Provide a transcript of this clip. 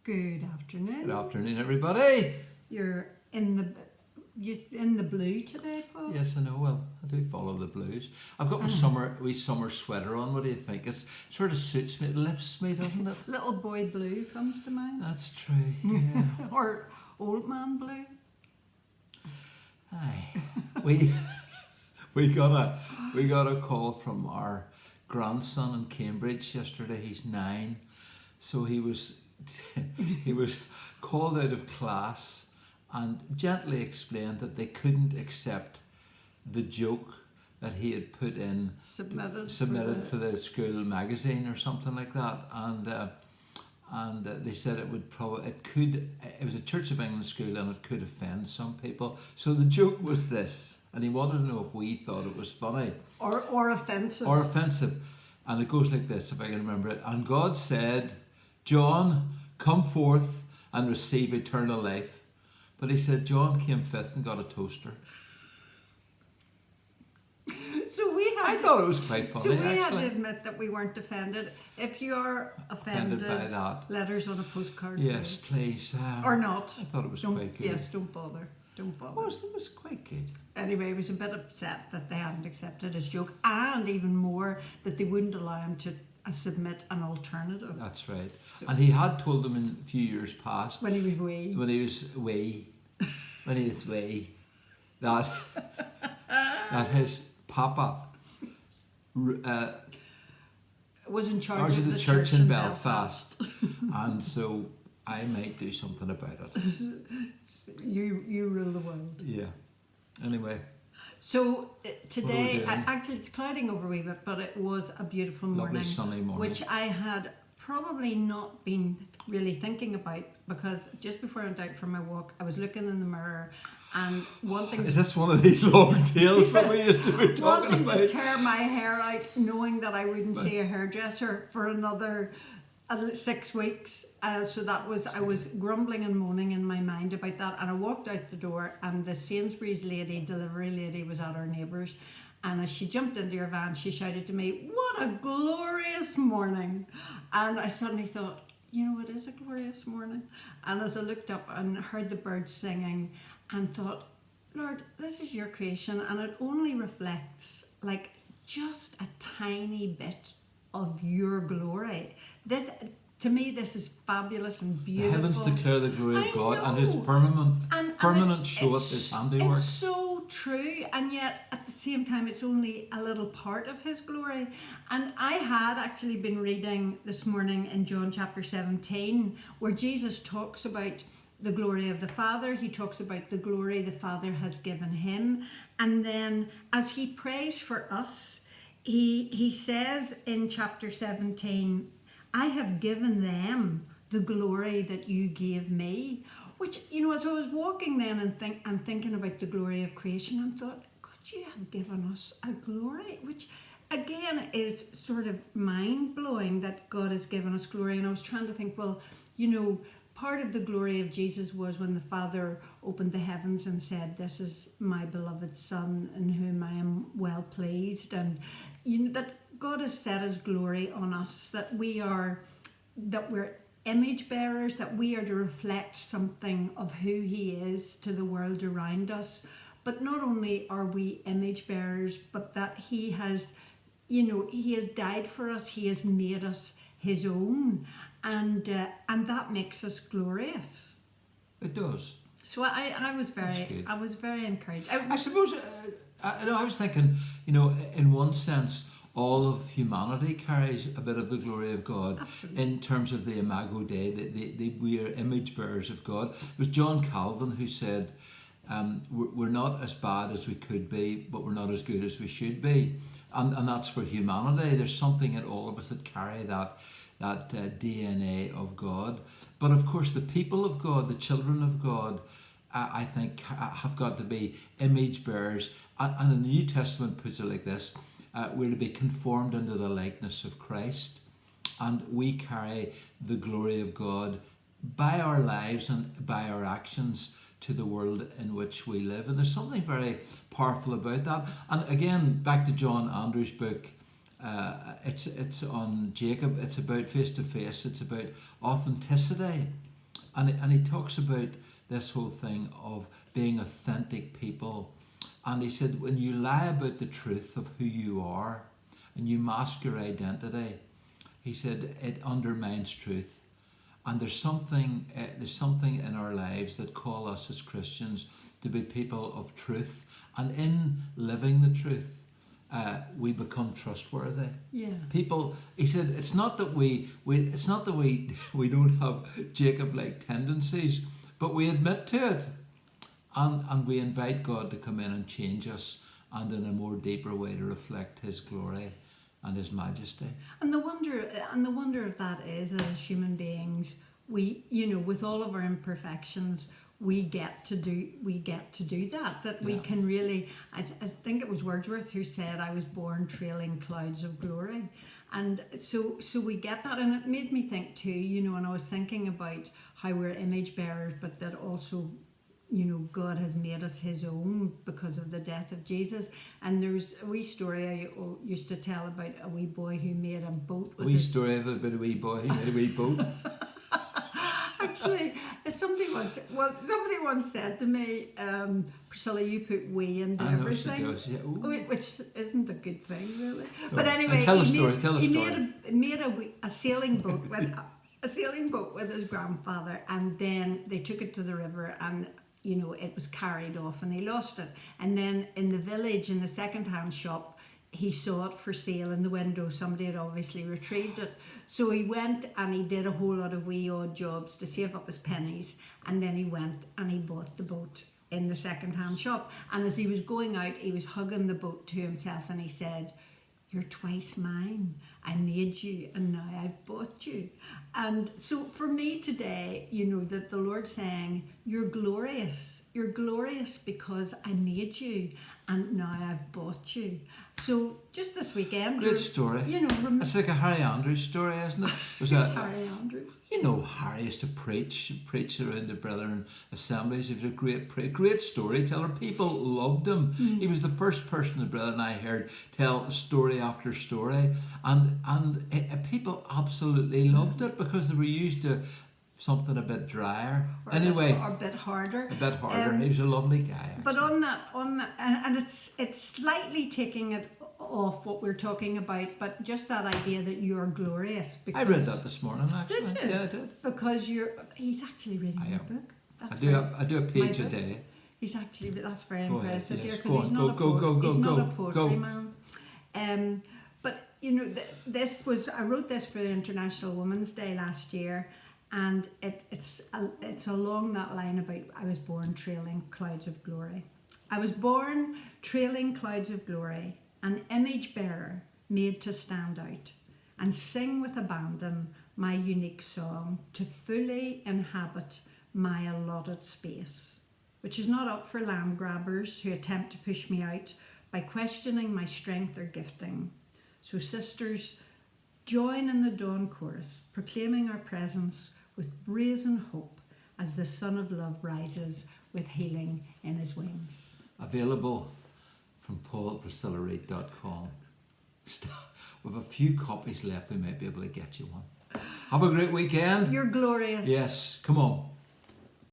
Good afternoon. Good afternoon, everybody. You're in the blue today, Paul? Yes, I know. Well, I do follow the blues. I've got my summer sweater on. What do you think? It sort of suits me. It lifts me, doesn't it? Little boy blue comes to mind. That's true. Yeah. Or old man blue. Aye. We got a call from our grandson in Cambridge yesterday. He's 9, so he was called out of class and gently explained that they couldn't accept the joke that he had put in submitted for the school magazine or something like that, and they said it was a Church of England school and it could offend some people. So the joke was this, and he wanted to know if we thought it was funny or offensive. Or offensive, and it goes like this, if I can remember it. And God said, "John, come forth and receive eternal life." But he said John came fifth and got a toaster. I thought it was quite funny. So we had to admit that we weren't offended. If you're offended by that, letters on a postcard. Yes, please. Or not. I thought it was quite good. Yes, don't bother. Don't bother. It was quite good. Anyway, he was a bit upset that they hadn't accepted his joke, and even more that they wouldn't allow him to submit an alternative. That's right. So, and he had told them in a few years past, when he was wee, that his papa was in charge of the church in Belfast. And so I might do something about it. You rule the world. Yeah. Anyway. So today, actually it's clouding over a wee bit, but it was a beautiful morning. Lovely sunny morning. Which I had probably not been really thinking about, because just before I went out for my walk, I was looking in the mirror and wanting... Is this one of these long tales that we used to be talking about? Wanting to tear my hair out, knowing that I wouldn't see a hairdresser for another 6 weeks. So I was grumbling and moaning in my mind about that, and I walked out the door and the Sainsbury's delivery lady was at our neighbour's, and as she jumped into her van she shouted to me, "What a glorious morning!" And I suddenly thought, it is a glorious morning. And as I looked up and heard the birds singing and thought, Lord, this is your creation and it only reflects like just a tiny bit of your glory. To me, this is fabulous and beautiful. The heavens declare the glory of God, and his firmament showeth his handiwork. It's so true, and yet at the same time it's only a little part of his glory. And I had actually been reading this morning in John chapter 17, where Jesus talks about the glory of the Father. He talks about the glory the Father has given him, and then as he prays for us, he says in chapter 17, "I have given them the glory that you gave me." Which, as I was walking then and thinking about the glory of creation, I thought, God, you have given us a glory, which again is sort of mind-blowing that God has given us glory. And I was trying to think, well, part of the glory of Jesus was when the Father opened the heavens and said, "This is my beloved Son in whom I am well pleased." And that God has set his glory on us, that we're image bearers, that we are to reflect something of who he is to the world around us. But not only are we image bearers, but that he has died for us, he has made us his own, and that makes us glorious. It does. So I was very encouraged. I suppose I was thinking, in one sense, all of humanity carries a bit of the glory of God. Absolutely. In terms of the Imago Dei. We are image bearers of God. It was John Calvin who said, we're not as bad as we could be, but we're not as good as we should be. And that's for humanity. There's something in all of us that carry that DNA of God. But of course, the people of God, the children of God, I think have got to be image bearers. And the New Testament puts it like this: we're to be conformed into the likeness of Christ, and we carry the glory of God by our lives and by our actions to the world in which we live. And there's something very powerful about that. And again, back to John Andrew's book, it's on Jacob. It's about face to face. It's about authenticity. And he talks about this whole thing of being authentic people. And he said, when you lie about the truth of who you are and you mask your identity, he said it undermines truth. And there's something in our lives that call us as Christians to be people of truth. And in living the truth, we become trustworthy. Yeah. People, he said, it's not that we don't have Jacob-like tendencies, but we admit to it, and we invite God to come in and change us, and in a more deeper way to reflect His glory and His majesty. And the wonder of that is that as human beings, we, with all of our imperfections, we get to do that we can really. I think it was Wordsworth who said, "I was born trailing clouds of glory," and so we get that, and it made me think too. And I was thinking about how we're image bearers, but that also, God has made us His own because of the death of Jesus. And there's a wee story I used to tell about a wee boy who made a boat. About a wee boy who made a wee boat. Actually, somebody once said to me, Priscilla, you put "we" into everything. Does, yeah. Which isn't a good thing, really. No. But anyway, tell a story. He made a sailing boat with his grandfather, and then they took it to the river, and it was carried off, and he lost it. And then in the village, in the second-hand shop, he saw it for sale in the window. Somebody had obviously retrieved it. So he went and he did a whole lot of wee odd jobs to save up his pennies. And then he went and he bought the boat in the second-hand shop. And as he was going out, he was hugging the boat to himself, and he said, "You're twice mine. I made you, and now I've bought you." And so for me today, that the Lord's saying, you're glorious because I made you, and now I've bought you. So just this weekend, great story. It's like a Harry Andrews story, isn't it? Who's Harry Andrews? Harry used to preach around the Brethren assemblies. He was a great storyteller. People loved him. He was the first person the Brethren I heard tell story after story, and people absolutely loved it because they were used to something a bit drier. Or a bit harder. He was a lovely guy. Actually. But on that, and it's slightly taking it off what we're talking about, but just that idea that you are glorious. Because, I read that this morning, actually. Did you? Yeah, I did. Because he's actually reading your book. I do a page a day. He's actually, that's very impressive, dear, yes. because he's not a poetry man. But I wrote this for the International Women's Day last year, and it's along that line about I was born trailing clouds of glory. I was born trailing clouds of glory, an image bearer made to stand out and sing with abandon my unique song to fully inhabit my allotted space, which is not up for land grabbers who attempt to push me out by questioning my strength or gifting. So sisters, join in the dawn chorus, proclaiming our presence with brazen hope as the Son of Love rises with healing in his wings. Available from paul@priscillareid.com. With a few copies left, we might be able to get you one. Have a great weekend. You're glorious. Yes, come on.